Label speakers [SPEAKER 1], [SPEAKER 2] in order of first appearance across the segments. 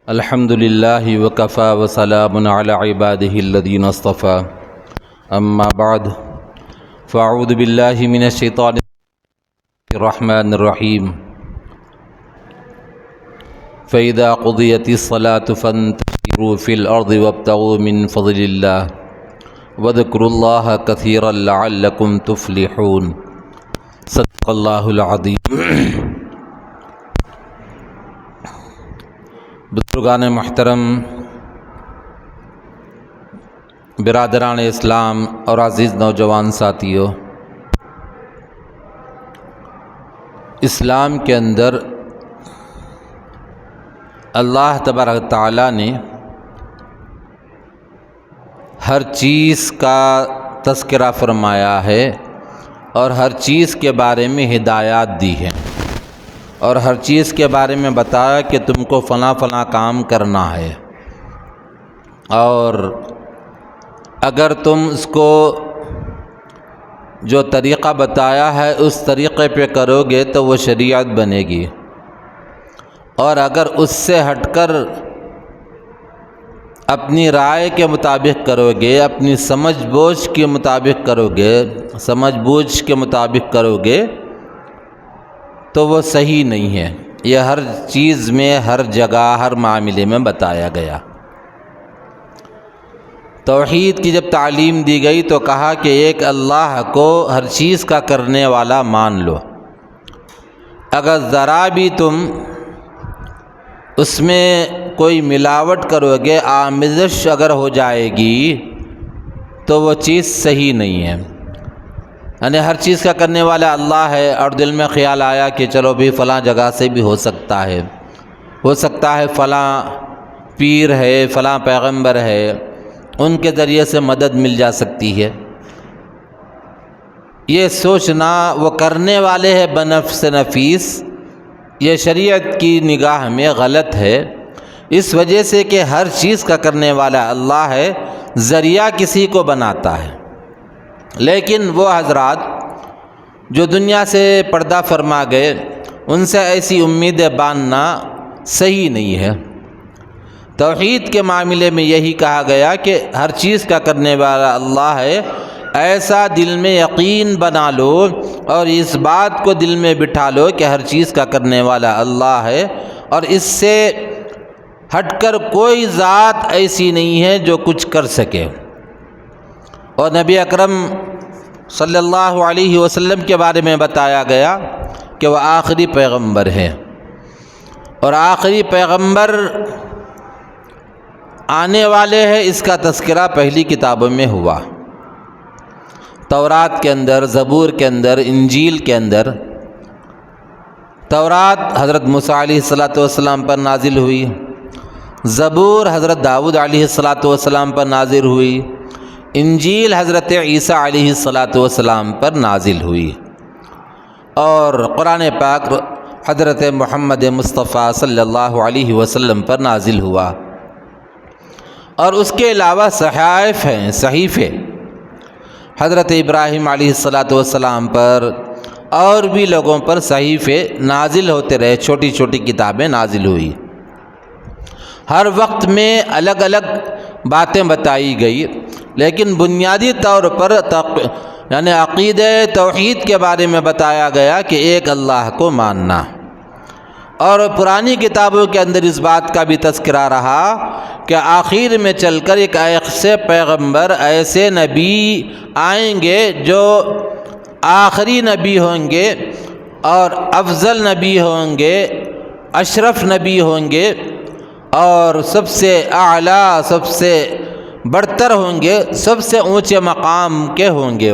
[SPEAKER 1] الحمد للہ وکفى وسلام علی عباده الذین اصطفى اما بعد فاعوذ باللہ من الشیطان الرحمن الرحیم فإذا قضیت الصلاة فانتشروا في الأرض وابتغوا من فضل الله واذكروا الله كثيرا لعلكم تفلحون صدق اللہ العظیم۔ بزرگان محترم، برادران اسلام اور عزیز نوجوان ساتھیو، اسلام کے اندر اللہ تبارک تعالیٰ نے ہر چیز کا تذکرہ فرمایا ہے اور ہر چیز کے بارے میں ہدایات دی ہیں اور ہر چیز کے بارے میں بتایا کہ تم کو فلاں فلاں کام کرنا ہے، اور اگر تم اس کو جو طریقہ بتایا ہے اس طریقے پہ کرو گے تو وہ شریعت بنے گی، اور اگر اس سے ہٹ کر اپنی رائے کے مطابق کرو گے، اپنی سمجھ بوجھ کے مطابق کرو گے تو وہ صحیح نہیں ہے۔ یہ ہر چیز میں، ہر جگہ، ہر معاملے میں بتایا گیا۔ توحید کی جب تعلیم دی گئی تو کہا کہ ایک اللہ کو ہر چیز کا کرنے والا مان لو، اگر ذرا بھی تم اس میں کوئی ملاوٹ کرو گے، آمیزش اگر ہو جائے گی تو وہ چیز صحیح نہیں ہے۔ یعنی ہر چیز کا کرنے والا اللہ ہے، اور دل میں خیال آیا کہ چلو بھی فلاں جگہ سے بھی ہو سکتا ہے فلاں پیر ہے، فلاں پیغمبر ہے، ان کے ذریعے سے مدد مل جا سکتی ہے، یہ سوچنا وہ کرنے والے ہیں بنفس نفیس، یہ شریعت کی نگاہ میں غلط ہے، اس وجہ سے کہ ہر چیز کا کرنے والا اللہ ہے، ذریعہ کسی کو بناتا ہے۔ لیکن وہ حضرات جو دنیا سے پردہ فرما گئے، ان سے ایسی امیدیں باندھنا صحیح نہیں ہے۔ توحید کے معاملے میں یہی کہا گیا کہ ہر چیز کا کرنے والا اللہ ہے، ایسا دل میں یقین بنا لو اور اس بات کو دل میں بٹھا لو کہ ہر چیز کا کرنے والا اللہ ہے، اور اس سے ہٹ کر کوئی ذات ایسی نہیں ہے جو کچھ کر سکے۔ اور نبی اکرم صلی اللہ علیہ وسلم کے بارے میں بتایا گیا کہ وہ آخری پیغمبر ہیں، اور آخری پیغمبر آنے والے ہیں، اس کا تذکرہ پہلی کتابوں میں ہوا، تورات کے اندر، زبور کے اندر، انجیل کے اندر۔ تورات حضرت موسیٰ علیہ السلام پر نازل ہوئی، زبور حضرت داؤد علیہ السلام پر نازل ہوئی، انجیل حضرت عیسیٰ علیہ السلام پر نازل ہوئی، اور قرآن پاک حضرت محمد مصطفیٰ صلی اللہ علیہ وسلم پر نازل ہوا، اور اس کے علاوہ صحائف ہیں، صحیفے حضرت ابراہیم علیہ السلام پر اور بھی لوگوں پر صحیفے نازل ہوتے رہے، چھوٹی چھوٹی کتابیں نازل ہوئی، ہر وقت میں الگ الگ باتیں بتائی گئی، لیکن بنیادی طور پر یعنی عقیدہ توحید کے بارے میں بتایا گیا کہ ایک اللہ کو ماننا، اور پرانی کتابوں کے اندر اس بات کا بھی تذکرہ رہا کہ آخر میں چل کر ایک ایسے پیغمبر، ایسے نبی آئیں گے جو آخری نبی ہوں گے اور افضل نبی ہوں گے، اشرف نبی ہوں گے، اور سب سے اعلیٰ، سب سے برتر ہوں گے، سب سے اونچے مقام کے ہوں گے۔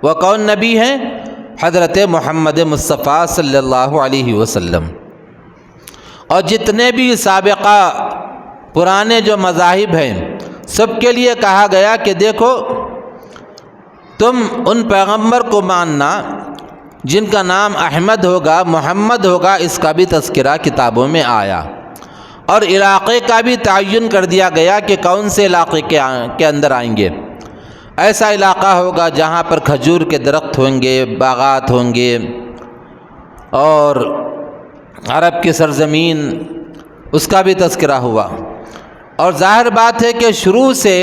[SPEAKER 1] وہ کون نبی ہیں؟ حضرت محمد مصطفیٰ صلی اللہ علیہ وسلم۔ اور جتنے بھی سابقہ پرانے جو مذاہب ہیں، سب کے لیے کہا گیا کہ دیکھو تم ان پیغمبر کو ماننا جن کا نام احمد ہوگا، محمد ہوگا، اس کا بھی تذکرہ کتابوں میں آیا، اور علاقے کا بھی تعین کر دیا گیا کہ کون سے علاقے کے اندر آئیں گے۔ ایسا علاقہ ہوگا جہاں پر کھجور کے درخت ہوں گے، باغات ہوں گے، اور عرب کی سرزمین اس کا بھی تذکرہ ہوا۔ اور ظاہر بات ہے کہ شروع سے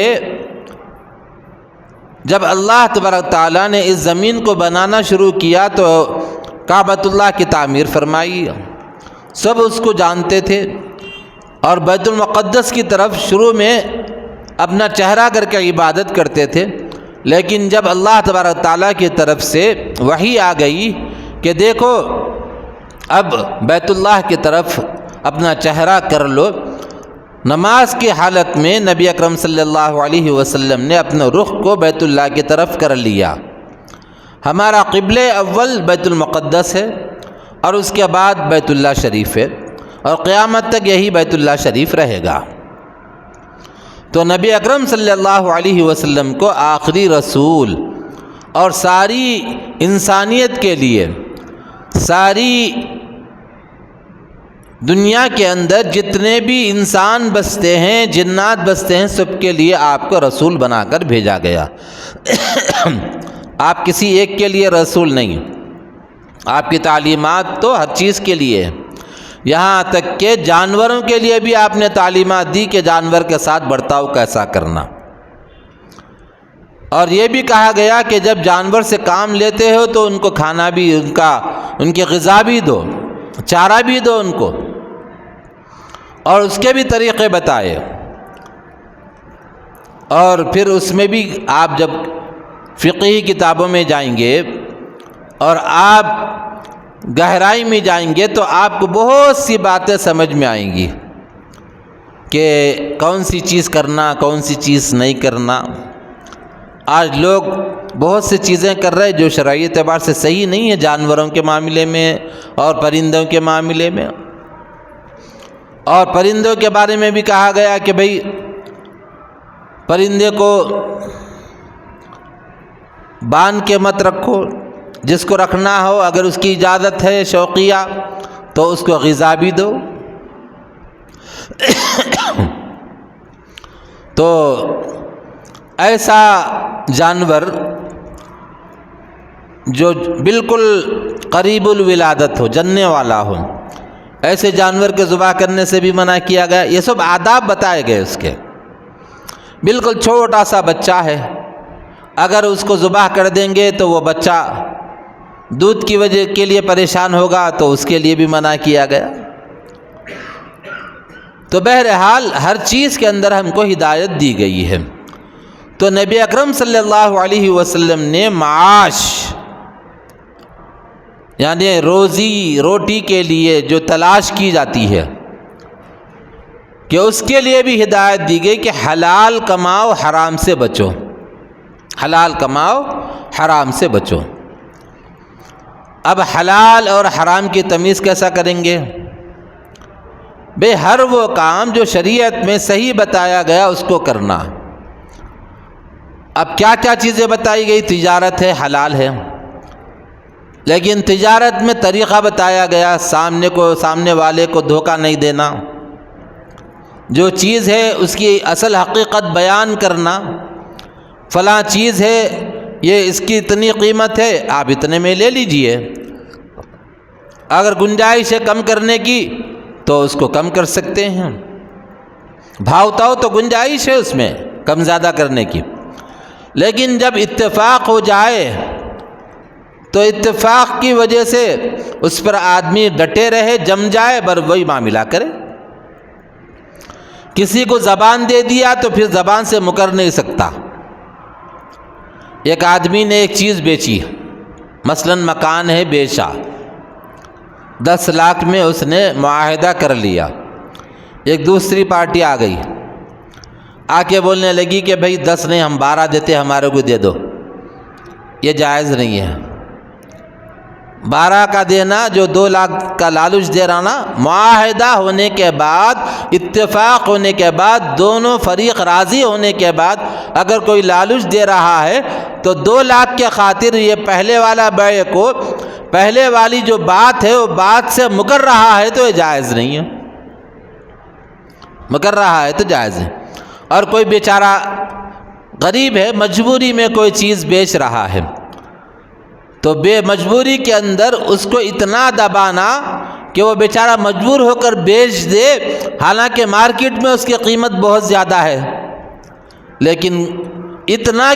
[SPEAKER 1] جب اللہ تبارک تعالیٰ نے اس زمین کو بنانا شروع کیا تو کعبۃ اللہ کی تعمیر فرمائی، سب اس کو جانتے تھے، اور بیت المقدس کی طرف شروع میں اپنا چہرہ کر کے عبادت کرتے تھے۔ لیکن جب اللہ تبارک تعالیٰ کی طرف سے وحی آ گئی کہ دیکھو اب بیت اللہ کی طرف اپنا چہرہ کر لو، نماز کی حالت میں نبی اکرم صلی اللہ علیہ وسلم نے اپنے رخ کو بیت اللہ کی طرف کر لیا۔ ہمارا قبلہ اول بیت المقدس ہے، اور اس کے بعد بیت اللہ شریف ہے، اور قیامت تک یہی بیت اللہ شریف رہے گا۔ تو نبی اکرم صلی اللہ علیہ وسلم کو آخری رسول اور ساری انسانیت کے لیے، ساری دنیا کے اندر جتنے بھی انسان بستے ہیں، جنات بستے ہیں، سب کے لیے آپ کو رسول بنا کر بھیجا گیا۔ آپ کسی ایک کے لیے رسول نہیں، آپ کی تعلیمات تو ہر چیز کے لیے ہے، یہاں تک کہ جانوروں کے لیے بھی آپ نے تعلیمات دی کہ جانور کے ساتھ برتاؤ کیسا کرنا۔ اور یہ بھی کہا گیا کہ جب جانور سے کام لیتے ہو تو ان کو کھانا بھی، ان کی غذا بھی دو، چارہ بھی دو ان کو، اور اس کے بھی طریقے بتائے۔ اور پھر اس میں بھی آپ جب فقہی کتابوں میں جائیں گے اور آپ گہرائی میں جائیں گے تو آپ کو بہت سی باتیں سمجھ میں آئیں گی کہ کون سی چیز کرنا، کون سی چیز نہیں کرنا۔ آج لوگ بہت سی چیزیں کر رہے جو شرعی اعتبار سے صحیح نہیں ہے، جانوروں کے معاملے میں اور پرندوں کے معاملے میں۔ اور پرندوں کے بارے میں بھی کہا گیا کہ بھئی پرندے کو باندھ کے مت رکھو، جس کو رکھنا ہو اگر اس کی اجازت ہے شوقیہ تو اس کو غذا بھی دو۔ تو ایسا جانور جو بالکل قریب الولادت ہو، جننے والا ہو، ایسے جانور کے ذبح کرنے سے بھی منع کیا گیا۔ یہ سب آداب بتائے گئے اس کے۔ بالکل چھوٹا سا بچہ ہے، اگر اس کو ذبح کر دیں گے تو وہ بچہ دودھ کی وجہ کے لیے پریشان ہوگا، تو اس کے لیے بھی منع کیا گیا۔ تو بہرحال ہر چیز کے اندر ہم کو ہدایت دی گئی ہے۔ تو نبی اکرم صلی اللہ علیہ وسلم نے معاش یعنی روزی روٹی کے لیے جو تلاش کی جاتی ہے کہ اس کے لیے بھی ہدایت دی گئی کہ حلال کماؤ، حرام سے بچو، حلال کماؤ، حرام سے بچو۔ اب حلال اور حرام کی تمیز کیسا کریں گے؟ بے ہر وہ کام جو شریعت میں صحیح بتایا گیا اس کو کرنا۔ اب کیا کیا چیزیں بتائی گئی؟ تجارت ہے، حلال ہے، لیکن تجارت میں طریقہ بتایا گیا، سامنے والے کو دھوکہ نہیں دینا، جو چیز ہے اس کی اصل حقیقت بیان کرنا، فلاں چیز ہے یہ اس کی اتنی قیمت ہے، آپ اتنے میں لے لیجئے، اگر گنجائش ہے کم کرنے کی تو اس کو کم کر سکتے ہیں، بھاؤ تو گنجائش ہے اس میں کم زیادہ کرنے کی۔ لیکن جب اتفاق ہو جائے تو اتفاق کی وجہ سے اس پر آدمی ڈٹے رہے، جم جائے، بر وہی معاملہ کرے۔ کسی کو زبان دے دیا تو پھر زبان سے مکر نہیں سکتا۔ ایک آدمی نے ایک چیز بیچی، مثلا مکان ہے، بیچا، 10 لاکھ میں اس نے معاہدہ کر لیا۔ ایک دوسری پارٹی آ گئی، آ کے بولنے لگی کہ بھئی 10 نہیں ہم 12 دیتے، ہمارے کو دے دو۔ یہ جائز نہیں ہے۔ 12 کا دینا، جو 2 لاکھ کا لالچ دے رہا نا، معاہدہ ہونے کے بعد، اتفاق ہونے کے بعد، دونوں فریق راضی ہونے کے بعد اگر کوئی لالچ دے رہا ہے تو 2 لاکھ کے خاطر یہ پہلے والا بیع کو، پہلے والی جو بات ہے وہ بات سے مکر رہا ہے تو یہ جائز نہیں ہے، مکر رہا ہے تو جائز ہے۔ اور کوئی بیچارہ غریب ہے، مجبوری میں کوئی چیز بیچ رہا ہے، تو بے مجبوری کے اندر اس کو اتنا دبانا کہ وہ بیچارہ مجبور ہو کر بیچ دے، حالانکہ مارکیٹ میں اس کی قیمت بہت زیادہ ہے، لیکن اتنا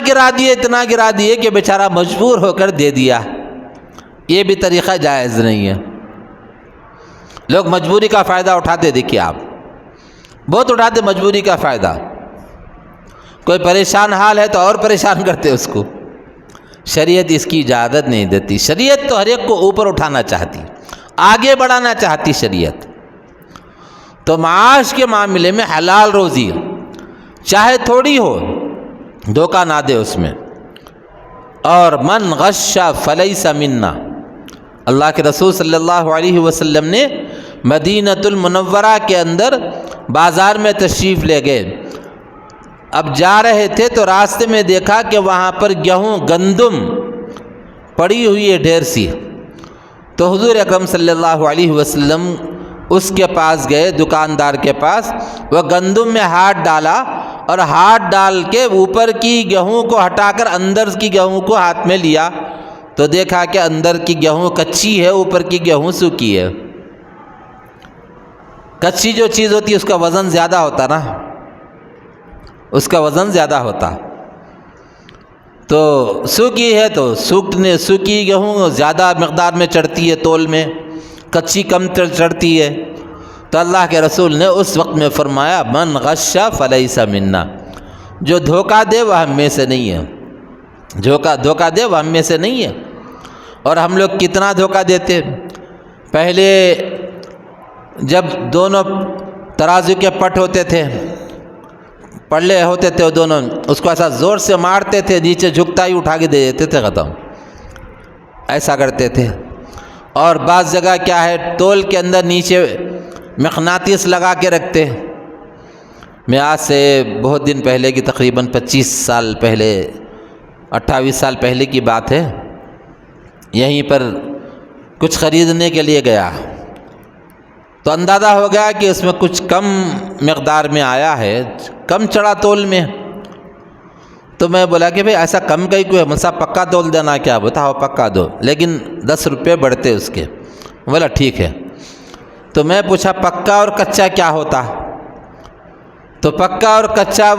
[SPEAKER 1] گرا دیے کہ بیچارہ مجبور ہو کر دے دیا۔ یہ بھی طریقہ جائز نہیں ہے۔ لوگ مجبوری کا فائدہ اٹھاتے، دیکھیے آپ بہت اٹھاتے مجبوری کا فائدہ۔ کوئی پریشان حال ہے تو اور پریشان کرتے اس کو۔ شریعت اس کی اجازت نہیں دیتی۔ شریعت تو ہر ایک کو اوپر اٹھانا چاہتی، آگے بڑھانا چاہتی شریعت۔ تو معاش کے معاملے میں حلال روزی چاہے تھوڑی ہو، دھوکہ نہ دے اس میں۔ اور من غش فلیس منا، اللہ کے رسول صلی اللہ علیہ وسلم نے مدینۃ المنورہ کے اندر بازار میں تشریف لے گئے۔ اب جا رہے تھے تو راستے میں دیکھا کہ وہاں پر گیہوں گندم پڑی ہوئی ہے ڈھیر سی، تو حضور اکرم صلی اللہ علیہ وسلم اس کے پاس گئے، دکاندار کے پاس۔ وہ گندم میں ہاتھ ڈالا اور ہاتھ ڈال کے اوپر کی گیہوں کو ہٹا کر اندر کی گیہوں کو ہاتھ میں لیا تو دیکھا کہ اندر کی گیہوں کچی ہے، اوپر کی گیہوں سوکھی ہے۔ کچی جو چیز ہوتی ہے اس کا وزن زیادہ ہوتا نا، اس کا وزن زیادہ ہوتا، تو سوکھی ہے تو سوکھی گیہوں زیادہ مقدار میں چڑھتی ہے تول میں، کچی کم چڑھتی ہے۔ تو اللہ کے رسول نے اس وقت میں فرمایا من غش فلیس منا، جو دھوکہ دے وہ ہم میں سے نہیں ہے، دھوکہ دے وہ ہم میں سے نہیں ہے۔ اور ہم لوگ کتنا دھوکہ دیتے۔ پہلے جب دونوں ترازو کے پٹ ہوتے تھے، پلے ہوتے تھے، وہ دونوں اس کو ایسا زور سے مارتے تھے، نیچے جھکتا ہی اٹھا کے دے دیتے تھے، ختم، ایسا کرتے تھے۔ اور بعض جگہ کیا ہے، تول کے اندر نیچے مقناطیس لگا کے رکھتے۔ میں آج سے بہت دن پہلے کی تقریباً 25 سال پہلے، 28 سال پہلے کی بات ہے، یہیں پر کچھ خریدنے کے لیے گیا تو اندازہ ہو گیا کہ اس میں کچھ کم مقدار میں آیا ہے، کم چڑھا تول میں۔ تو میں بولا کہ بھئی ایسا کم کہیں کوئی مسا پکا تول دینا کیا؟ بتا ہو پکا دو، لیکن 10 روپے بڑھتے اس کے۔ بولا ٹھیک ہے۔ تو میں پوچھا پکا اور کچا کیا ہوتا؟ تو پکا اور کچا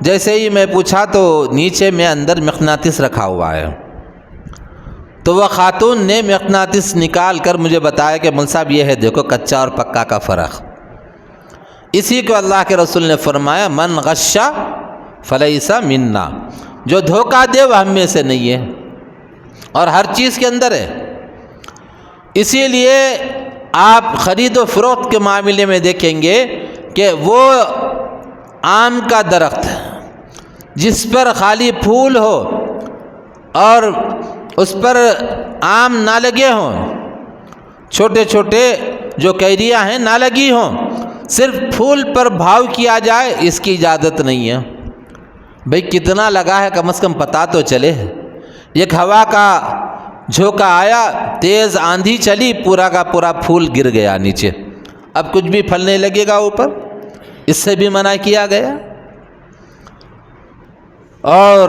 [SPEAKER 1] جیسے ہی میں پوچھا تو نیچے میں اندر مقناطیس رکھا ہوا ہے۔ تو وہ خاتون نے مقناطیس نکال کر مجھے بتایا کہ مول صاحب یہ ہے، دیکھو کچا اور پکا کا فرق۔ اسی کو اللہ کے رسول نے فرمایا من غش فلیس منا، جو دھوکہ دے وہ ہم میں سے نہیں ہے، اور ہر چیز کے اندر ہے۔ اسی لیے آپ خرید و فروخت کے معاملے میں دیکھیں گے کہ وہ آم کا درخت جس پر خالی پھول ہو اور اس پر آم نہ لگے ہوں، چھوٹے چھوٹے جو کیریاں ہیں نہ لگی ہوں، صرف پھول پر بھاؤ کیا جائے، اس کی اجازت نہیں ہے۔ بھئی کتنا لگا ہے کم از کم پتہ تو چلے۔ ایک ہوا کا جھونکا آیا، تیز آندھی چلی، پورا کا پورا پھول گر گیا نیچے، اب کچھ بھی پھلنے لگے گا اوپر، اس سے بھی منع کیا گیا۔ اور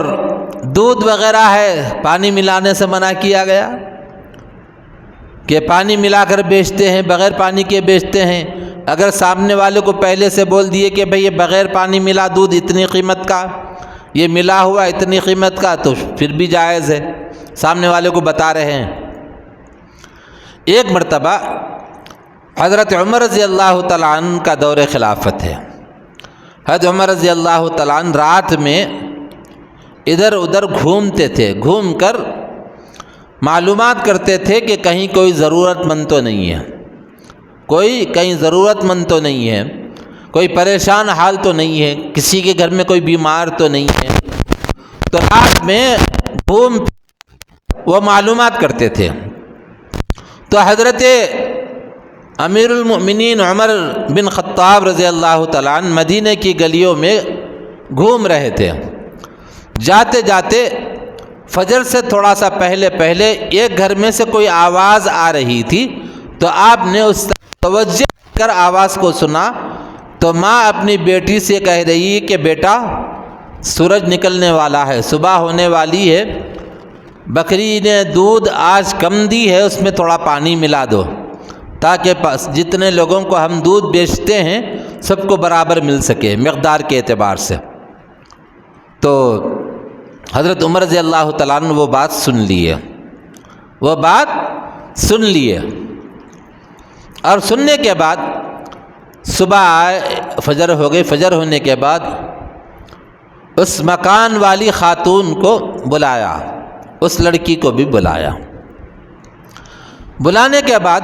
[SPEAKER 1] دودھ وغیرہ ہے، پانی ملانے سے منع کیا گیا کہ پانی ملا کر بیچتے ہیں، بغیر پانی کے بیچتے ہیں۔ اگر سامنے والے کو پہلے سے بول دیے کہ بھئی یہ بغیر پانی ملا دودھ اتنی قیمت کا، یہ ملا ہوا اتنی قیمت کا، تو پھر بھی جائز ہے، سامنے والے کو بتا رہے ہیں۔ ایک مرتبہ حضرت عمر رضی اللہ تعالیٰ عنہ کا دور خلافت ہے۔ حضرت عمر رضی اللہ تعالیٰ عنہ رات میں ادھر ادھر گھومتے تھے، گھوم کر معلومات کرتے تھے کہ کہیں کوئی ضرورت مند تو نہیں ہے، کوئی کہیں ضرورت مند تو نہیں ہے، کوئی پریشان حال تو نہیں ہے، کسی کے گھر میں کوئی بیمار تو نہیں ہے۔ تو رات میں گھوم وہ معلومات کرتے تھے۔ تو حضرت امیر المؤمنین عمر بن خطاب رضی اللہ تعالیٰ عنہ مدینہ کی گلیوں میں گھوم رہے تھے۔ جاتے جاتے فجر سے تھوڑا سا پہلے ایک گھر میں سے کوئی آواز آ رہی تھی، تو آپ نے اس توجہ کر آواز کو سنا تو ماں اپنی بیٹی سے کہہ رہی ہے کہ بیٹا سورج نکلنے والا ہے، صبح ہونے والی ہے، بکری نے دودھ آج کم دی ہے، اس میں تھوڑا پانی ملا دو۔ تاکہ جتنے لوگوں کو ہم دودھ بیچتے ہیں سب کو برابر مل سکے مقدار کے اعتبار سے۔ تو حضرت عمر رضی اللہ تعالیٰ عنہ وہ بات سن لیے اور سننے کے بعد صبح آئے، فجر ہو گئی، فجر ہونے کے بعد اس مکان والی خاتون کو بلایا، اس لڑکی کو بھی بلایا۔ بلانے کے بعد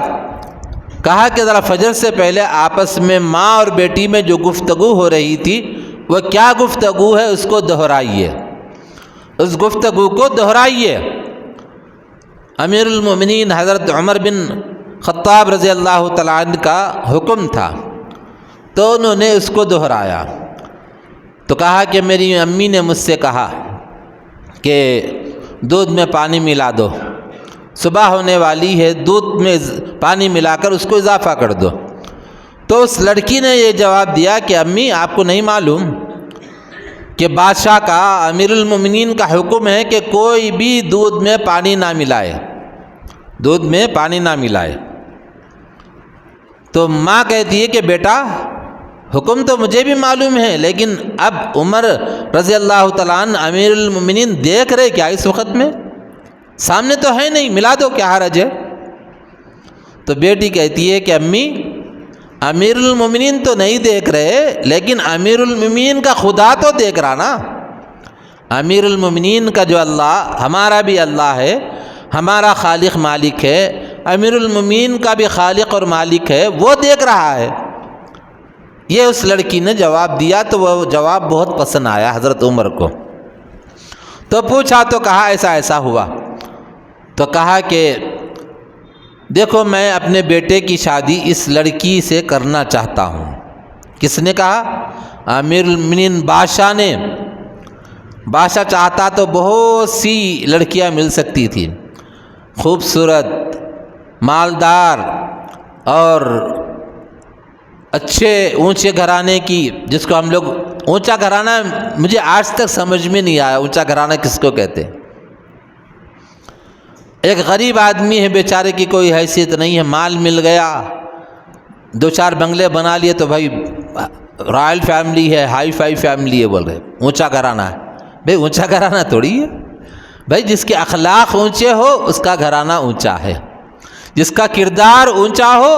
[SPEAKER 1] کہا کہ ذرا فجر سے پہلے آپس میں ماں اور بیٹی میں جو گفتگو ہو رہی تھی وہ کیا گفتگو ہے اس کو دہرائیے، اس گفتگو کو دہرائیے۔ امیر المومنین حضرت عمر بن خطاب رضی اللہ تعالیٰ عنہ کا حکم تھا، تو انہوں نے اس کو دہرایا۔ تو کہا کہ میری امی نے مجھ سے کہا کہ دودھ میں پانی ملا دو، صبح ہونے والی ہے، دودھ میں پانی ملا کر اس کو اضافہ کر دو۔ تو اس لڑکی نے یہ جواب دیا کہ امی آپ کو نہیں معلوم کہ بادشاہ کا، امیر المومنین کا حکم ہے کہ کوئی بھی دودھ میں پانی نہ ملائے، دودھ میں پانی نہ ملائے۔ تو ماں کہتی ہے کہ بیٹا حکم تو مجھے بھی معلوم ہے، لیکن اب عمر رضی اللہ تعالیٰ عنہ امیر المومنین دیکھ رہے کیا اس وقت میں؟ سامنے تو ہے نہیں، ملا دو، کیا حرج ہے؟ تو بیٹی کہتی ہے کہ امی امیر المومنین تو نہیں دیکھ رہے، لیکن امیر المومنین کا خدا تو دیکھ رہا نا۔ امیر المومنین کا جو اللہ، ہمارا بھی اللہ ہے، ہمارا خالق مالک ہے، امیر المومنین کا بھی خالق اور مالک ہے، وہ دیکھ رہا ہے۔ یہ اس لڑکی نے جواب دیا، تو وہ جواب بہت پسند آیا حضرت عمر کو۔ تو پوچھا تو کہا ایسا ایسا ہوا۔ تو کہا کہ دیکھو میں اپنے بیٹے کی شادی اس لڑکی سے کرنا چاہتا ہوں۔ کس نے کہا؟ امیر المومنین بادشاہ نے۔ بادشاہ چاہتا تو بہت سی لڑکیاں مل سکتی تھیں، خوبصورت، مالدار اور اچھے اونچے گھرانے کی، جس کو ہم لوگ اونچا گھرانہ، مجھے آج تک سمجھ میں نہیں آیا اونچا گھرانہ کس کو کہتے ہیں۔ ایک غریب آدمی ہے بیچارے کی کوئی حیثیت نہیں ہے، مال مل گیا، دو چار بنگلے بنا لیے تو بھائی رائل فیملی ہے، ہائی فائی فیملی ہے، بول رہے اونچا گھرانہ ہے۔ بھائی اونچا گھرانہ تھوڑی ہے بھائی، جس کے اخلاق اونچے ہو اس کا گھرانہ اونچا ہے، جس کا کردار اونچا ہو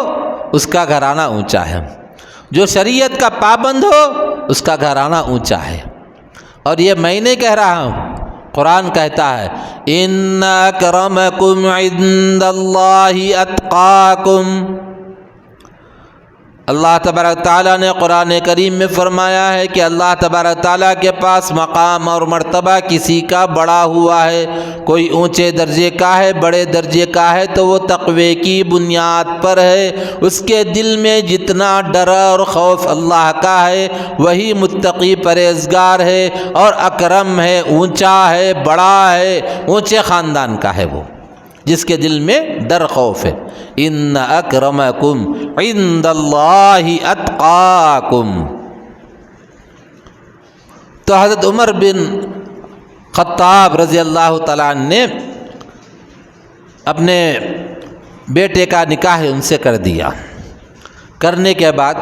[SPEAKER 1] اس کا گھرانہ اونچا ہے، جو شریعت کا پابند ہو اس کا گھرانہ اونچا ہے۔ اور یہ میں نہیں کہہ رہا ہوں، قرآن کہتا ہے ان اکرمکم عند اللہ اتقاکم۔ اللہ تبارک تعالیٰ نے قرآن کریم میں فرمایا ہے کہ اللہ تبارک تعالیٰ کے پاس مقام اور مرتبہ کسی کا بڑا ہوا ہے، کوئی اونچے درجے کا ہے، بڑے درجے کا ہے، تو وہ تقوی کی بنیاد پر ہے۔ اس کے دل میں جتنا ڈر اور خوف اللہ کا ہے وہی متقی پرہیزگار ہے، اور اکرم ہے، اونچا ہے، بڑا ہے، اونچے خاندان کا ہے وہ، جس کے دل میں ڈر خوف ہے۔ ان اکرمکم عند اللہ اتقاکم۔ تو حضرت عمر بن خطاب رضی اللہ تعالیٰ عنہ نے اپنے بیٹے کا نکاح ان سے کر دیا۔ کرنے کے بعد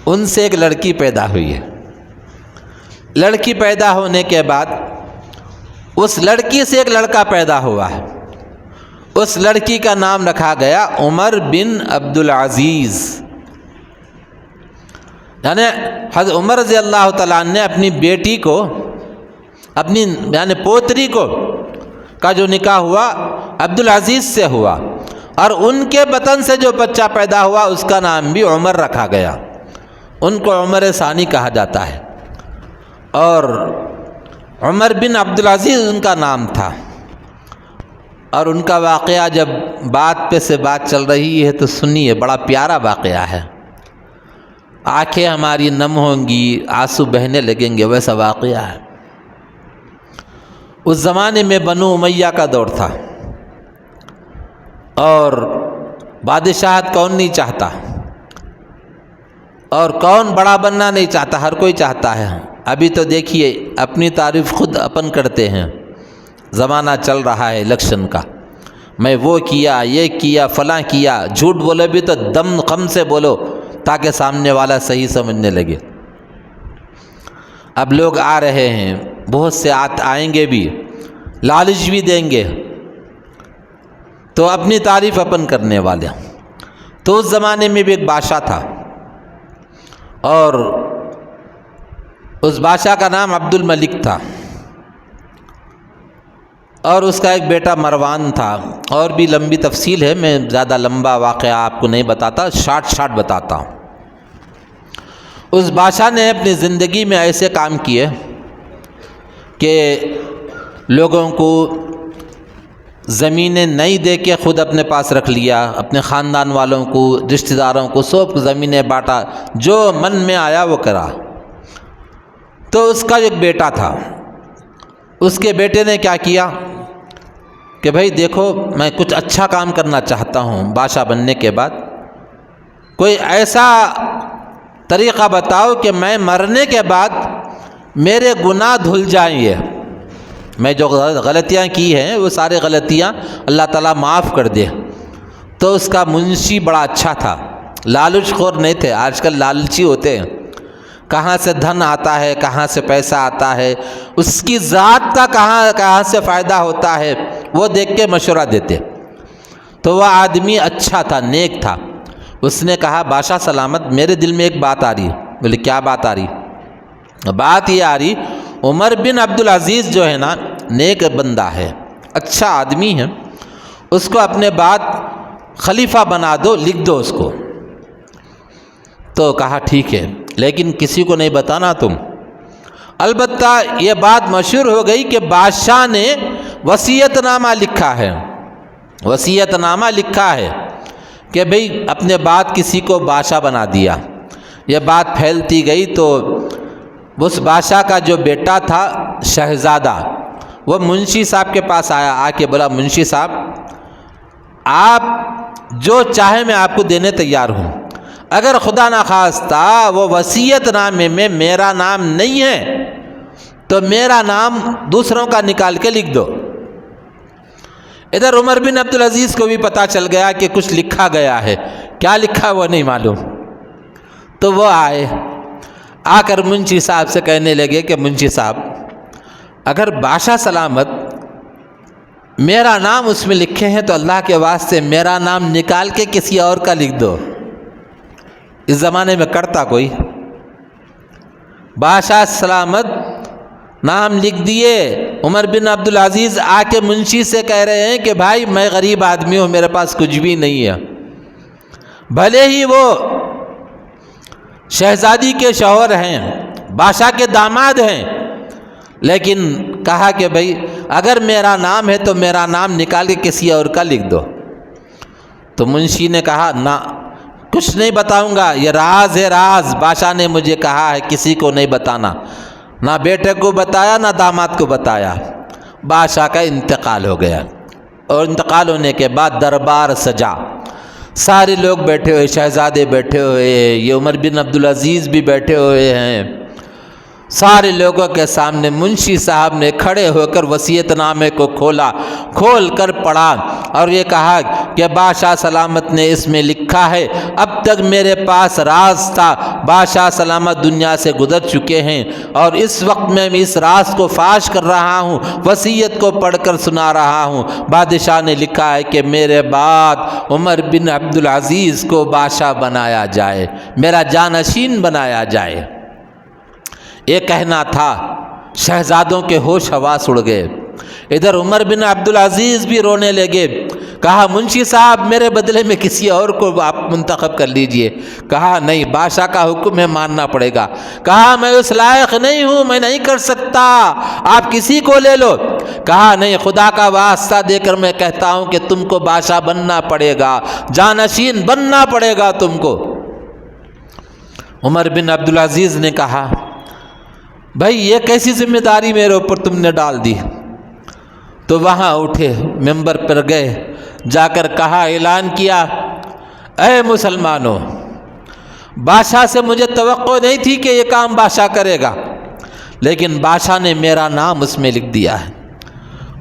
[SPEAKER 1] ان سے ایک لڑکی پیدا ہوئی ہے۔ لڑکی پیدا ہونے کے بعد اس لڑکی سے ایک لڑکا پیدا ہوا ہے۔ اس لڑکی کا نام رکھا گیا عمر بن عبدالعزیز۔ یعنی حضرت عمر رضی اللہ تعالیٰ عنہ نے اپنی بیٹی کو، اپنی یعنی پوتری کو کا جو نکاح ہوا عبدالعزیز سے ہوا، اور ان کے بطن سے جو بچہ پیدا ہوا اس کا نام بھی عمر رکھا گیا۔ ان کو عمر ثانی کہا جاتا ہے، اور عمر بن عبدالعزیز ان کا نام تھا۔ اور ان کا واقعہ جب بات پہ سے بات چل رہی ہے تو سنیے، بڑا پیارا واقعہ ہے، آنکھیں ہماری نم ہوں گی، آنسو بہنے لگیں گے، ویسا واقعہ ہے۔ اس زمانے میں بنو امیہ کا دور تھا، اور بادشاہت کون نہیں چاہتا، اور کون بڑا بننا نہیں چاہتا، ہر کوئی چاہتا ہے۔ ابھی تو دیکھیے اپنی تعریف خود اپن کرتے ہیں، زمانہ چل رہا ہے الیکشن کا، میں وہ کیا، یہ کیا، فلاں کیا۔ جھوٹ بولو بھی تو دم خم سے بولو تاکہ سامنے والا صحیح سمجھنے لگے۔ اب لوگ آ رہے ہیں، بہت سے آئیں گے بھی، لالچ بھی دیں گے، تو اپنی تعریف اپن کرنے والے۔ تو اس زمانے میں بھی ایک بادشاہ تھا، اور اس بادشاہ کا نام عبد الملک تھا، اور اس کا ایک بیٹا مروان تھا۔ اور بھی لمبی تفصیل ہے، میں زیادہ لمبا واقعہ آپ کو نہیں بتاتا، شارٹ بتاتا ہوں۔ اس بادشاہ نے اپنی زندگی میں ایسے کام کیے کہ لوگوں کو زمینیں نہیں دے کے خود اپنے پاس رکھ لیا، اپنے خاندان والوں کو، رشتہ داروں کو سب زمینیں بانٹا، جو من میں آیا وہ کرا۔ تو اس کا ایک بیٹا تھا، اس کے بیٹے نے کیا کیا کہ بھائی دیکھو میں کچھ اچھا کام کرنا چاہتا ہوں بادشاہ بننے کے بعد، کوئی ایسا طریقہ بتاؤ کہ میں مرنے کے بعد میرے گناہ دھل جائیں گے، میں جو غلطیاں کی ہیں وہ سارے غلطیاں اللہ تعالیٰ معاف کر دے۔ تو اس کا منشی بڑا اچھا تھا، لالچ خور نہیں تھے۔ آج کل لالچی ہوتے ہیں، کہاں سے دھن آتا ہے، کہاں سے پیسہ آتا ہے، اس کی ذات کا کہاں سے فائدہ ہوتا ہے، وہ دیکھ کے مشورہ دیتے۔ تو وہ آدمی اچھا تھا، نیک تھا۔ اس نے کہا بادشاہ سلامت، میرے دل میں ایک بات آ رہی ہے۔ بولے کیا بات آ رہی؟ بات یہ آ رہی، عمر بن عبدالعزیز جو ہے نا، نیک بندہ ہے، اچھا آدمی ہے، اس کو اپنے بعد خلیفہ بنا دو، لکھ دو اس کو۔ تو کہا ٹھیک ہے، لیکن کسی کو نہیں بتانا تم۔ البتہ یہ بات مشہور ہو گئی کہ بادشاہ نے وصیت نامہ لکھا ہے، وصیت نامہ لکھا ہے کہ بھئی اپنے بعد کسی کو بادشاہ بنا دیا۔ یہ بات پھیلتی گئی تو اس بادشاہ کا جو بیٹا تھا شہزادہ، وہ منشی صاحب کے پاس آیا، آ کے بولا منشی صاحب آپ جو چاہے میں آپ کو دینے تیار ہوں، اگر خدا نخواستہ وہ وصیت نامے میں میرا نام نہیں ہے تو میرا نام دوسروں کا نکال کے لکھ دو۔ ادھر عمر بن عبدالعزیز کو بھی پتہ چل گیا کہ کچھ لکھا گیا ہے، کیا لکھا وہ نہیں معلوم۔ تو وہ آئے، آ کر منشی صاحب سے کہنے لگے کہ منشی صاحب اگر بادشاہ سلامت میرا نام اس میں لکھے ہیں تو اللہ کے واسطے میرا نام نکال کے کسی اور کا لکھ دو۔ اس زمانے میں کرتا کوئی؟ بادشاہ سلامت نام لکھ دیے، عمر بن عبدالعزیز آ کے منشی سے کہہ رہے ہیں کہ بھائی میں غریب آدمی ہوں، میرے پاس کچھ بھی نہیں ہے۔ بھلے ہی وہ شہزادی کے شوہر ہیں، بادشاہ کے داماد ہیں، لیکن کہا کہ بھائی اگر میرا نام ہے تو میرا نام نکال کے کسی اور کا لکھ دو۔ تو منشی نے کہا نہ، کچھ نہیں بتاؤں گا، یہ راز ہے، راز بادشاہ نے مجھے کہا ہے کسی کو نہیں بتانا۔ نہ بیٹے کو بتایا، نہ داماد کو بتایا۔ بادشاہ کا انتقال ہو گیا، اور انتقال ہونے کے بعد دربار سجا، سارے لوگ بیٹھے ہوئے، شہزادے بیٹھے ہوئے، یہ عمر بن عبدالعزیز بھی بیٹھے ہوئے ہیں۔ سارے لوگوں کے سامنے منشی صاحب نے کھڑے ہو کر وصیت نامے کو کھول کر پڑھا، اور یہ کہا کہ بادشاہ سلامت نے اس میں لکھا ہے اب تک میرے پاس راز تھا، بادشاہ سلامت دنیا سے گزر چکے ہیں، اور اس وقت میں اس راز کو فاش کر رہا ہوں، وصیت کو پڑھ کر سنا رہا ہوں۔ بادشاہ نے لکھا ہے کہ میرے بعد عمر بن عبدالعزیز کو بادشاہ بنایا جائے، میرا جانشین بنایا جائے۔ یہ کہنا تھا، شہزادوں کے ہوش حواس اڑ گئے۔ ادھر عمر بن عبدالعزیز بھی رونے لگے، کہا منشی صاحب میرے بدلے میں کسی اور کو آپ منتخب کر لیجئے۔ کہا نہیں، بادشاہ کا حکم ہے، ماننا پڑے گا۔ کہا میں اس لائق نہیں ہوں، میں نہیں کر سکتا، آپ کسی کو لے لو۔ کہا نہیں، خدا کا واسطہ دے کر میں کہتا ہوں کہ تم کو بادشاہ بننا پڑے گا، جانشین بننا پڑے گا تم کو۔ عمر بن عبدالعزیز نے کہا بھائی یہ کیسی ذمہ داری میرے اوپر تم نے ڈال دی؟ تو وہاں اٹھے، ممبر پر گئے، جا کر کہا، اعلان کیا، اے مسلمانوں، بادشاہ سے مجھے توقع نہیں تھی کہ یہ کام بادشاہ کرے گا، لیکن بادشاہ نے میرا نام اس میں لکھ دیا ہے،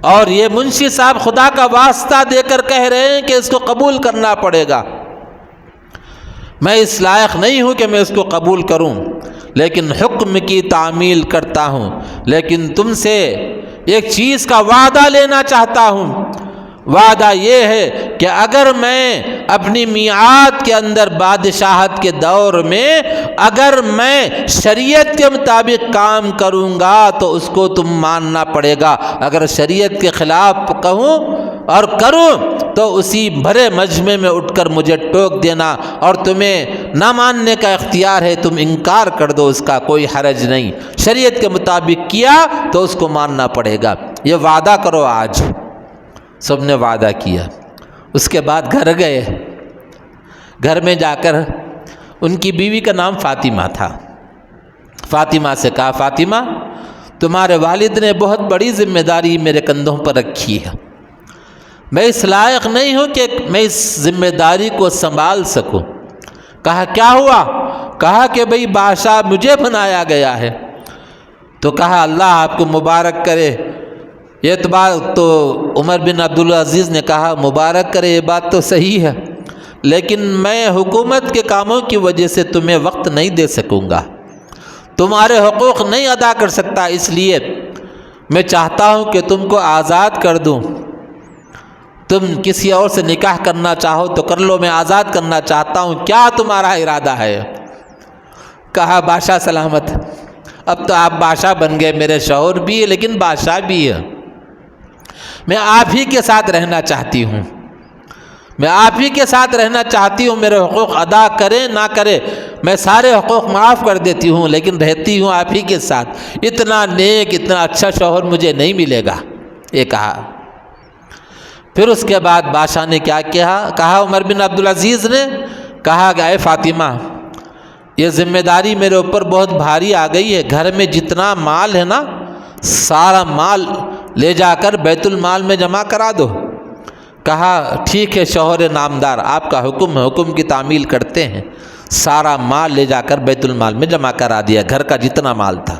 [SPEAKER 1] اور یہ منشی صاحب خدا کا واسطہ دے کر کہہ رہے ہیں کہ اس کو قبول کرنا پڑے گا۔ میں اس لائق نہیں ہوں کہ میں اس کو قبول کروں، لیکن حکم کی تعمیل کرتا ہوں۔ لیکن تم سے ایک چیز کا وعدہ لینا چاہتا ہوں، وعدہ یہ ہے کہ اگر میں اپنی میعاد کے اندر بادشاہت کے دور میں اگر میں شریعت کے مطابق کام کروں گا تو اس کو تم ماننا پڑے گا، اگر شریعت کے خلاف کہوں اور کروں تو اسی بھرے مجمع میں اٹھ کر مجھے ٹوک دینا، اور تمہیں نہ ماننے کا اختیار ہے، تم انکار کر دو، اس کا کوئی حرج نہیں۔ شریعت کے مطابق کیا تو اس کو ماننا پڑے گا، یہ وعدہ کرو آج۔ سب نے وعدہ کیا۔ اس کے بعد گھر گئے، گھر میں جا کر ان کی بیوی کا نام فاطمہ تھا۔ فاطمہ سے کہا، فاطمہ تمہارے والد نے بہت بڑی ذمہ داری میرے کندھوں پر رکھی ہے، میں اس لائق نہیں ہوں کہ میں اس ذمہ داری کو سنبھال سکوں۔ کہا کیا ہوا؟ کہا کہ بھئی بادشاہ مجھے بنایا گیا ہے۔ تو کہا اللہ آپ کو مبارک کرے۔ یہ تو بات تو عمر بن عبدالعزیز نے کہا مبارک کرے، یہ بات تو صحیح ہے، لیکن میں حکومت کے کاموں کی وجہ سے تمہیں وقت نہیں دے سکوں گا، تمہارے حقوق نہیں ادا کر سکتا، اس لیے میں چاہتا ہوں کہ تم کو آزاد کر دوں، تم کسی اور سے نکاح کرنا چاہو تو کر لو، میں آزاد کرنا چاہتا ہوں، کیا تمہارا ارادہ ہے؟ کہا بادشاہ سلامت، اب تو آپ بادشاہ بن گئے، میرے شوہر بھی ہے لیکن بادشاہ بھی ہے، میں آپ ہی کے ساتھ رہنا چاہتی ہوں، میں آپ ہی کے ساتھ رہنا چاہتی ہوں، میرے حقوق ادا کرے نہ کرے میں سارے حقوق معاف کر دیتی ہوں، لیکن رہتی ہوں آپ ہی کے ساتھ، اتنا نیک اتنا اچھا شوہر مجھے نہیں ملے گا، یہ کہا۔ پھر اس کے بعد بادشاہ نے کیا کہا؟ عمر بن عبدالعزیز نے کہا کہ اے فاطمہ یہ ذمہ داری میرے اوپر بہت بھاری آ گئی ہے، گھر میں جتنا مال ہے نا سارا مال لے جا کر بیت المال میں جمع کرا دو۔ کہا ٹھیک ہے شوہر نامدار، آپ کا حکم ہے، حکم کی تعمیل کرتے ہیں۔ سارا مال لے جا کر بیت المال میں جمع کرا دیا، گھر کا جتنا مال تھا۔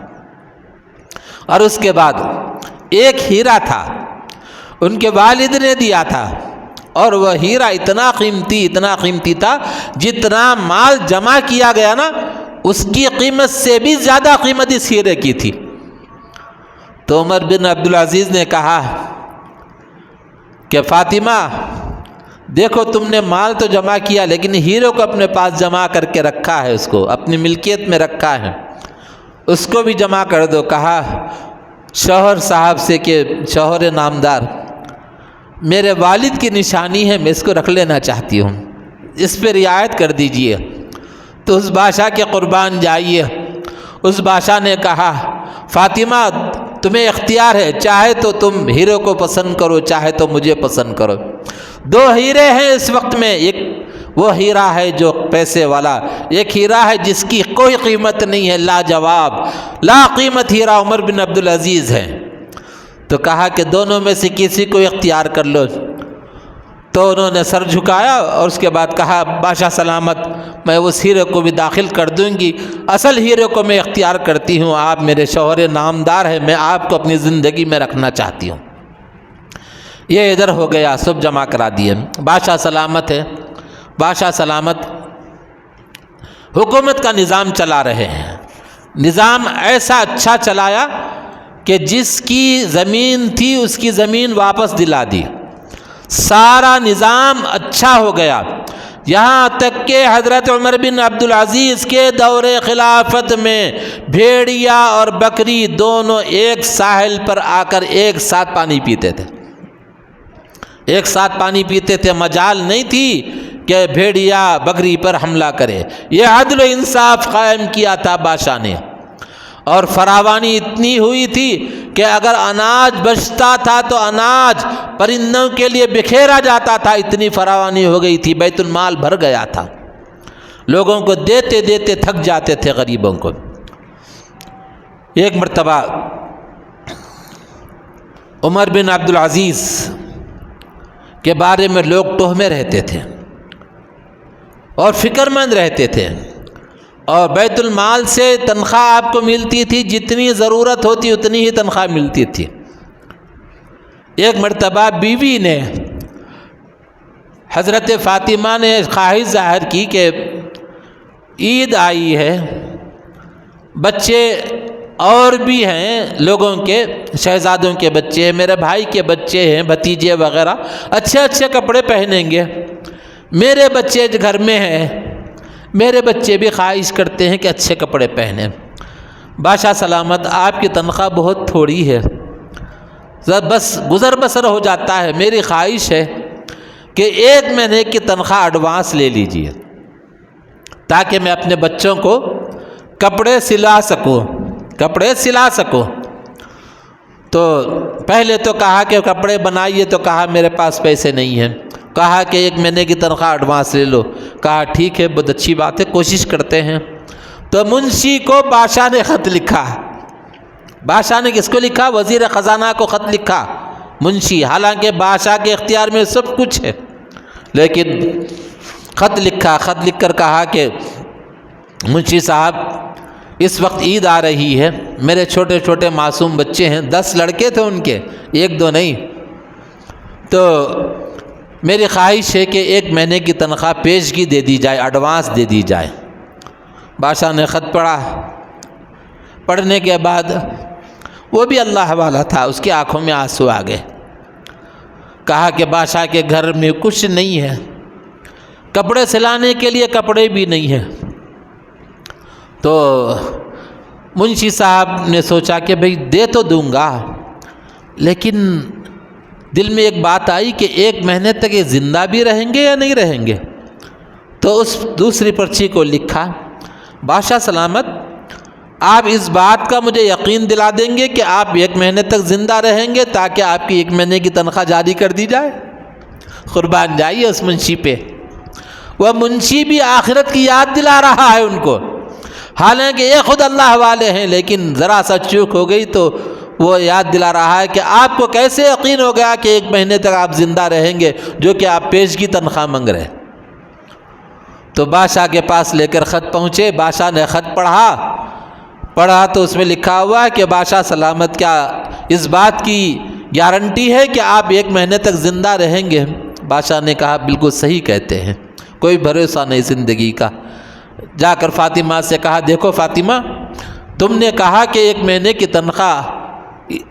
[SPEAKER 1] اور اس کے بعد ایک ہیرا تھا، ان کے والد نے دیا تھا، اور وہ ہیرا اتنا قیمتی تھا، جتنا مال جمع کیا گیا نا اس کی قیمت سے بھی زیادہ قیمت اس ہیرے کی تھی۔ تو عمر بن عبدالعزیز نے کہا کہ فاطمہ دیکھو تم نے مال تو جمع کیا لیکن ہیرے کو اپنے پاس جمع کر کے رکھا ہے، اس کو اپنی ملکیت میں رکھا ہے، اس کو بھی جمع کر دو۔ کہا شوہر صاحب سے کہ شوہر نامدار میرے والد کی نشانی ہے، میں اس کو رکھ لینا چاہتی ہوں، اس پہ رعایت کر دیجئے۔ تو اس بادشاہ کے قربان جائیے۔ اس بادشاہ نے کہا فاطمہ تمہیں اختیار ہے، چاہے تو تم ہیرے کو پسند کرو، چاہے تو مجھے پسند کرو۔ دو ہیرے ہیں اس وقت میں، ایک وہ ہیرا ہے جو پیسے والا، ایک ہیرا ہے جس کی کوئی قیمت نہیں ہے، لاجواب لا قیمت ہیرا عمر بن عبدالعزیز ہے۔ تو کہا کہ دونوں میں سے کسی کو اختیار کر لو۔ تو انہوں نے سر جھکایا اور اس کے بعد کہا بادشاہ سلامت میں اس ہیرے کو بھی داخل کر دوں گی، اصل ہیرے کو میں اختیار کرتی ہوں، آپ میرے شوہر نامدار ہیں، میں آپ کو اپنی زندگی میں رکھنا چاہتی ہوں۔ یہ ادھر ہو گیا، سب جمع کرا دیے۔ بادشاہ سلامت ہے، بادشاہ سلامت حکومت کا نظام چلا رہے ہیں، نظام ایسا اچھا چلایا کہ جس کی زمین تھی اس کی زمین واپس دلا دی، سارا نظام اچھا ہو گیا، یہاں تک کہ حضرت عمر بن عبدالعزیز کے دور خلافت میں بھیڑیا اور بکری دونوں ایک ساحل پر آ کر ایک ساتھ پانی پیتے تھے، ایک ساتھ پانی پیتے تھے، مجال نہیں تھی کہ بھیڑیا بکری پر حملہ کرے۔ یہ عدل و انصاف قائم کیا تھا بادشاہ نے، اور فراوانی اتنی ہوئی تھی کہ اگر اناج بچتا تھا تو اناج پرندوں کے لیے بکھیرا جاتا تھا، اتنی فراوانی ہو گئی تھی، بیت المال بھر گیا تھا، لوگوں کو دیتے دیتے تھک جاتے تھے، غریبوں کو۔ ایک مرتبہ عمر بن عبدالعزیز کے بارے میں لوگ ٹوہمے رہتے تھے اور فکر مند رہتے تھے، اور بیت المال سے تنخواہ آپ کو ملتی تھی، جتنی ضرورت ہوتی اتنی ہی تنخواہ ملتی تھی۔ ایک مرتبہ بیوی نے حضرت فاطمہ نے خواہش ظاہر کی کہ عید آئی ہے، بچے اور بھی ہیں لوگوں کے، شہزادوں کے بچے ہیں، میرے بھائی کے بچے ہیں، بھتیجے وغیرہ، اچھے اچھے کپڑے پہنیں گے، میرے بچے گھر میں ہیں، میرے بچے بھی خواہش کرتے ہیں کہ اچھے کپڑے پہنیں۔ بادشاہ سلامت، آپ کی تنخواہ بہت تھوڑی ہے، بس گزر بسر ہو جاتا ہے، میری خواہش ہے کہ 1 مہینے کی تنخواہ ایڈوانس لے لیجئے تاکہ میں اپنے بچوں کو کپڑے سلا سکوں۔ تو پہلے تو کہا کہ کپڑے بنائیے، تو کہا میرے پاس پیسے نہیں ہیں، کہا کہ 1 مہینے کی تنخواہ ایڈوانس لے لو، کہا ٹھیک ہے، بہت اچھی بات ہے، کوشش کرتے ہیں۔ تو منشی کو بادشاہ نے خط لکھا۔ بادشاہ نے کس کو لکھا؟ وزیر خزانہ کو خط لکھا، منشی، حالانکہ بادشاہ کے اختیار میں سب کچھ ہے، لیکن خط لکھا، خط لکھ کر کہا کہ منشی صاحب، اس وقت عید آ رہی ہے، میرے چھوٹے چھوٹے معصوم بچے ہیں، 10 لڑکے تھے ان کے، 1-2 نہیں، تو میری خواہش ہے کہ 1 مہینے کی تنخواہ پیشگی دے دی جائے، ایڈوانس دے دی جائے۔ بادشاہ نے خط پڑھا، پڑھنے کے بعد وہ بھی اللہ والا تھا، اس کی آنکھوں میں آنسو آ گئے۔ کہا کہ بادشاہ کے گھر میں کچھ نہیں ہے، کپڑے سلانے کے لیے کپڑے بھی نہیں ہیں۔ تو منشی صاحب نے سوچا کہ بھئی دے تو دوں گا، لیکن دل میں ایک بات آئی کہ 1 مہینے تک یہ زندہ بھی رہیں گے یا نہیں رہیں گے۔ تو اس دوسری پرچی کو لکھا، بادشاہ سلامت، آپ اس بات کا مجھے یقین دلا دیں گے کہ آپ 1 مہینے تک زندہ رہیں گے تاکہ آپ کی 1 مہینے کی تنخواہ جاری کر دی جائے؟ قربان جائیے اس منشی پہ، وہ منشی بھی آخرت کی یاد دلا رہا ہے ان کو، حالانکہ یہ خود اللہ والے ہیں، لیکن ذرا سا چوک ہو گئی تو وہ یاد دلا رہا ہے کہ آپ کو کیسے یقین ہو گیا کہ 1 مہینے تک آپ زندہ رہیں گے جو کہ آپ پیشگی تنخواہ مانگ رہے ہیں۔ تو بادشاہ کے پاس لے کر خط پہنچے، بادشاہ نے خط پڑھا تو اس میں لکھا ہوا ہے کہ بادشاہ سلامت، کیا اس بات کی گارنٹی ہے کہ آپ 1 مہینے تک زندہ رہیں گے؟ بادشاہ نے کہا بالکل صحیح کہتے ہیں، کوئی بھروسہ نہیں زندگی کا۔ جا کر فاطمہ سے کہا، دیکھو فاطمہ، تم نے کہا کہ 1 مہینے کی تنخواہ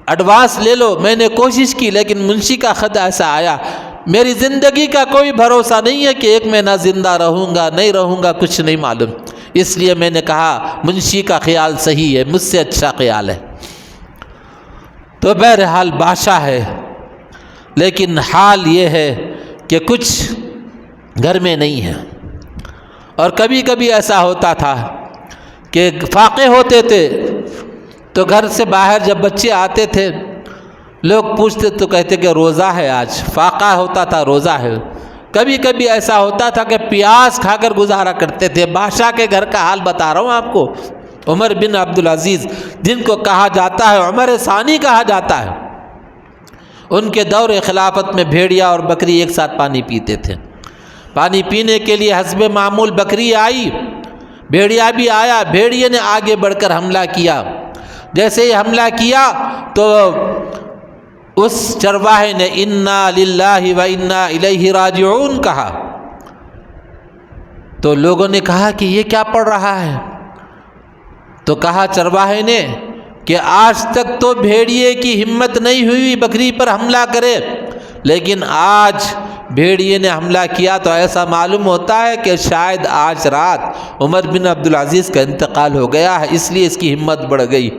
[SPEAKER 1] ایڈوانس لے لو، میں نے کوشش کی لیکن منشی کا خط ایسا آیا، میری زندگی کا کوئی بھروسہ نہیں ہے کہ 1 مہینہ زندہ رہوں گا نہیں رہوں گا، کچھ نہیں معلوم، اس لیے میں نے کہا منشی کا خیال صحیح ہے، مجھ سے اچھا خیال ہے۔ تو بہرحال بادشاہ ہے، لیکن حال یہ ہے کہ کچھ گھر میں نہیں ہے، اور کبھی کبھی ایسا ہوتا تھا کہ فاقے ہوتے تھے تو گھر سے باہر جب بچے آتے تھے لوگ پوچھتے تو کہتے کہ روزہ ہے، آج فاقہ ہوتا تھا، روزہ ہے۔ کبھی کبھی ایسا ہوتا تھا کہ پیاز کھا کر گزارا کرتے تھے۔ بادشاہ کے گھر کا حال بتا رہا ہوں آپ کو، عمر بن عبدالعزیز جن کو کہا جاتا ہے عمر ثانی کہا جاتا ہے، ان کے دور خلافت میں بھیڑیا اور بکری ایک ساتھ پانی پیتے تھے۔ پانی پینے کے لیے حسب معمول بکری آئی، بھیڑیا بھی آیا، بھیڑیے نے آگے بڑھ کر حملہ کیا۔ جیسے ہی حملہ کیا تو اس چرواہے نے انا للہ و انا الیہ راجعون کہا، تو لوگوں نے کہا کہ یہ کیا پڑھ رہا ہے؟ تو کہا چرواہے نے کہ آج تک تو بھیڑیے کی ہمت نہیں ہوئی بکری پر حملہ کرے، لیکن آج بھیڑیے نے حملہ کیا تو ایسا معلوم ہوتا ہے کہ شاید آج رات عمر بن عبدالعزیز کا انتقال ہو گیا ہے، اس لیے اس کی ہمت بڑھ گئی۔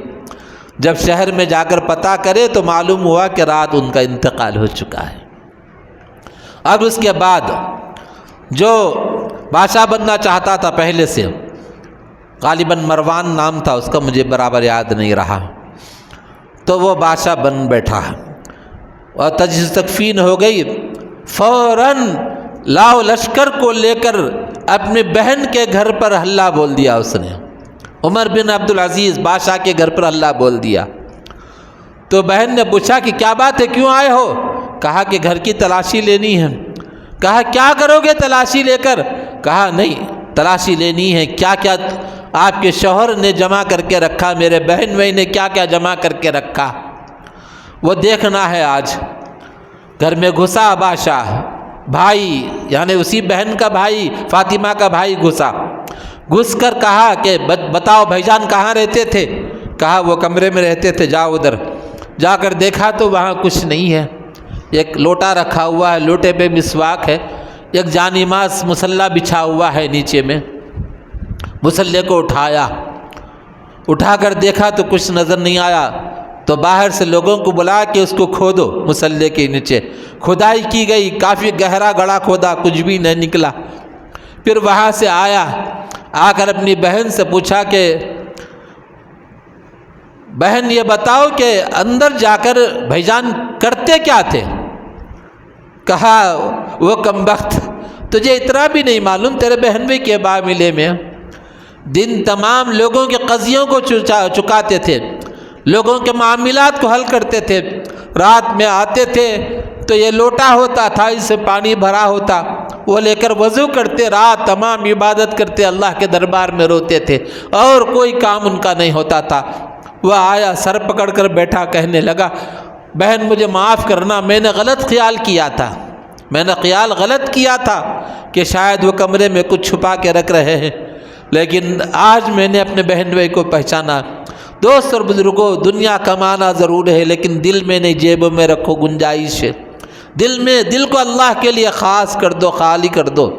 [SPEAKER 1] جب شہر میں جا کر پتہ کرے تو معلوم ہوا کہ رات ان کا انتقال ہو چکا ہے۔ اب اس کے بعد جو بادشاہ بننا چاہتا تھا پہلے سے، غالباً مروان نام تھا اس کا، مجھے برابر یاد نہیں رہا، تو وہ بادشاہ بن بیٹھا اور تجہیز تکفین ہو گئی۔ فوراً لاؤ لشکر کو لے کر اپنی بہن کے گھر پر ہلہ بول دیا اس نے، عمر بن عبدالعزیز بادشاہ کے گھر پر ہلہ بول دیا۔ تو بہن نے پوچھا کہ کیا بات ہے، کیوں آئے ہو؟ کہا کہ گھر کی تلاشی لینی ہے۔ کہا کیا کرو گے تلاشی لے کر؟ کہا نہیں، تلاشی لینی ہے کیا کیا آپ کے شوہر نے جمع کر کے رکھا، میرے بہن بھائی نے کیا کیا جمع کر کے رکھا، وہ دیکھنا ہے آج۔ گھر میں گھسا بادشاہ، بھائی یعنی اسی بہن کا بھائی، فاطمہ کا بھائی گھس کر کہا کہ بتاؤ بھائی جان کہاں رہتے تھے؟ کہا وہ کمرے میں رہتے تھے، جاؤ ادھر۔ جا کر دیکھا تو وہاں کچھ نہیں ہے، ایک لوٹا رکھا ہوا ہے، لوٹے پہ مسواک ہے، ایک جان نماز مصلی بچھا ہوا ہے نیچے میں۔ مصلی کو اٹھا کر دیکھا تو کچھ نظر نہیں آیا، تو باہر سے لوگوں کو بلا کے اس کو کھودو، مصلی کے نیچے کھدائی کی گئی، کافی گہرا گڑھا کھودا، کچھ بھی نہیں نکلا۔ پھر وہاں سے آ کر اپنی بہن سے پوچھا کہ بہن یہ بتاؤ کہ اندر جا کر بھائی جان کرتے کیا تھے؟ کہا وہ کمبخت تجھے اتنا بھی نہیں معلوم، تیرے بہن بھی کے معاملے میں دن تمام لوگوں کے قضیوں کو چکاتے تھے، لوگوں کے معاملات کو حل کرتے تھے۔ رات میں آتے تھے تو یہ لوٹا ہوتا تھا، اس سے پانی بھرا ہوتا، وہ لے کر وضو کرتے، رات تمام عبادت کرتے، اللہ کے دربار میں روتے تھے، اور کوئی کام ان کا نہیں ہوتا تھا۔ وہ آیا، سر پکڑ کر بیٹھا، کہنے لگا بہن مجھے معاف کرنا، میں نے غلط خیال کیا تھا، میں نے خیال غلط کیا تھا کہ شاید وہ کمرے میں کچھ چھپا کے رکھ رہے ہیں، لیکن آج میں نے اپنے بہن بھائی کو پہچانا۔ دوست اور بزرگوں، دنیا کمانا ضرور ہے لیکن دل میں نہیں، جیبوں میں رکھو، گنجائش ہے، دل کو اللہ کے لیے خاص کر دو، خالی کر دو۔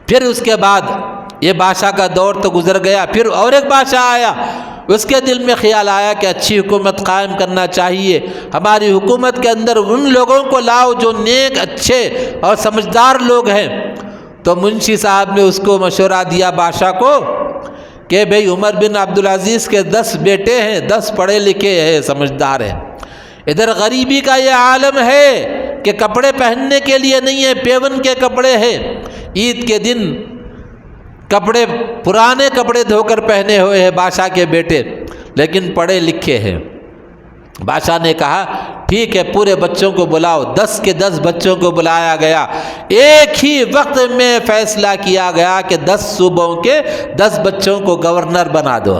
[SPEAKER 1] پھر اس کے بعد یہ بادشاہ کا دور تو گزر گیا، پھر اور ایک بادشاہ آیا، اس کے دل میں خیال آیا کہ اچھی حکومت قائم کرنا چاہیے، ہماری حکومت کے اندر ان لوگوں کو لاؤ جو نیک، اچھے اور سمجھدار لوگ ہیں۔ تو منشی صاحب نے اس کو مشورہ دیا بادشاہ کو کہ بھئی عمر بن عبدالعزیز کے 10 بیٹے ہیں، 10 پڑھے لکھے ہیں، سمجھدار ہیں، ادھر غریبی کا یہ عالم ہے کہ کپڑے پہننے کے لیے نہیں ہے، پیون کے کپڑے ہیں، عید کے دن کپڑے پرانے کپڑے دھو کر پہنے ہوئے ہیں بادشاہ کے بیٹے، لیکن پڑھے لکھے ہیں۔ بادشاہ نے کہا ٹھیک ہے، پورے بچوں کو بلاؤ، 10 کے 10 بچوں کو بلایا گیا، ایک ہی وقت میں فیصلہ کیا گیا کہ 10 صوبوں کے 10 بچوں کو گورنر بنا دو۔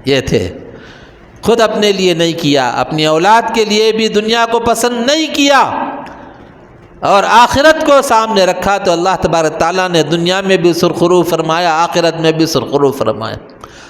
[SPEAKER 1] یہ تھے، خود اپنے لیے نہیں کیا، اپنی اولاد کے لیے بھی دنیا کو پسند نہیں کیا، اور آخرت کو سامنے رکھا، تو اللہ تبارک تعالیٰ نے دنیا میں بھی سرخرو فرمایا، آخرت میں بھی سرخرو فرمایا۔